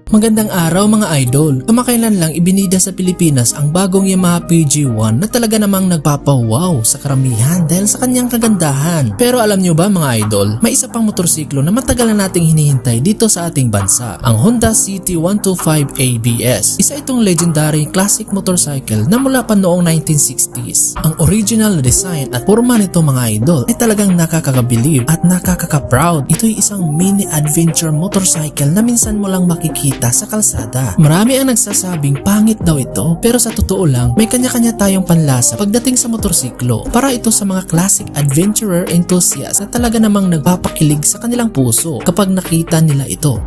Magandang araw mga idol. Kamakailan lang ibinida sa Pilipinas ang bagong Yamaha PG-1 na talaga namang nagpapawaw sa karamihan dahil sa kanyang kagandahan. Pero alam nyo ba mga idol, may isa pang motorsiklo na matagal na nating hinihintay dito sa ating bansa, ang 𝗙cie𝗹𝗹𝗙𝗲 ABS. Isa itong legendary classic motorcycle na mula pa noong 1960s. Ang original design at forma nito mga idol ay talagang nakakakabilib at nakakaka-proud. Ito'y isang mini adventure motorcycle na minsan mo lang makikita sa kalsada. Marami ang nagsasabing pangit daw ito, pero sa totoo lang may kanya-kanya tayong panlasa pagdating sa motorsiklo. Para ito sa mga classic adventurer enthusiasts na talaga namang nagpapakilig sa kanilang puso kapag nakita nila ito.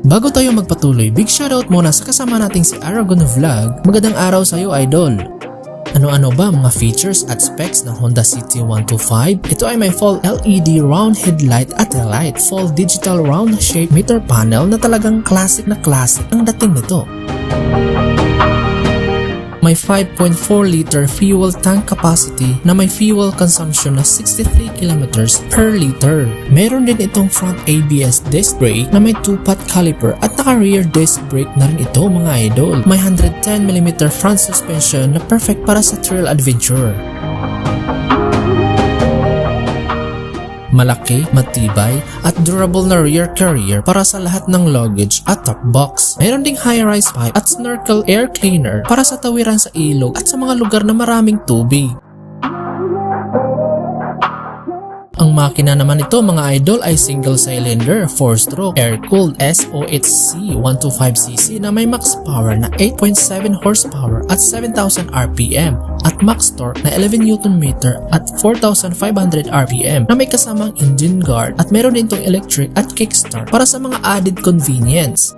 Bago tayo magpatuloy, big shoutout muna sa kasama nating si Aragon Vlog. Magandang araw sa iyo, idol. Ano-ano ba mga features at specs ng 𝗙cie𝗹𝗹𝗙𝗲? Ito ay may full LED round headlight at light, full digital round shape meter panel na talagang classic ang dating nito. May 5.4 liter fuel tank capacity na may fuel consumption na 63 kilometers per liter. Meron din itong front ABS disc brake na may 2-pot caliper at naka-rear disc brake na rin ito mga idol. May 110mm front suspension na perfect para sa trail adventure. Malaki, matibay, at durable na rear carrier para sa lahat ng luggage at top box. Mayroon ding high-rise pipe at snorkel air cleaner para sa tawiran sa ilog at sa mga lugar na maraming tubig. Ang makina naman ito mga idol ay single cylinder, 4-stroke, air-cooled SOHC125cc na may max power na 8.7 horsepower at 7,000 RPM at max torque na 11 Nm at 4,500 RPM na may kasamang engine guard at meron din itong electric at kickstart para sa mga added convenience.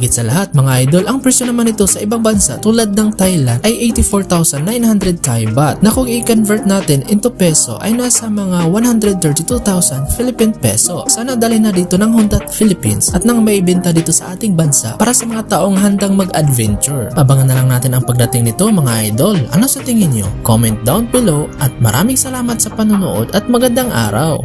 Higit sa lahat mga idol, ang presyo naman ito sa ibang bansa tulad ng Thailand ay 84,900 Thai baht na kung i-convert natin into peso ay nasa mga 132,000 Philippine peso. Sana dalhin na dito ng Honda Philippines at nang maibenta dito sa ating bansa para sa mga taong handang mag-adventure. Abangan na lang natin ang pagdating nito mga idol. Ano sa tingin nyo? Comment down below at maraming salamat sa panonood at magandang araw!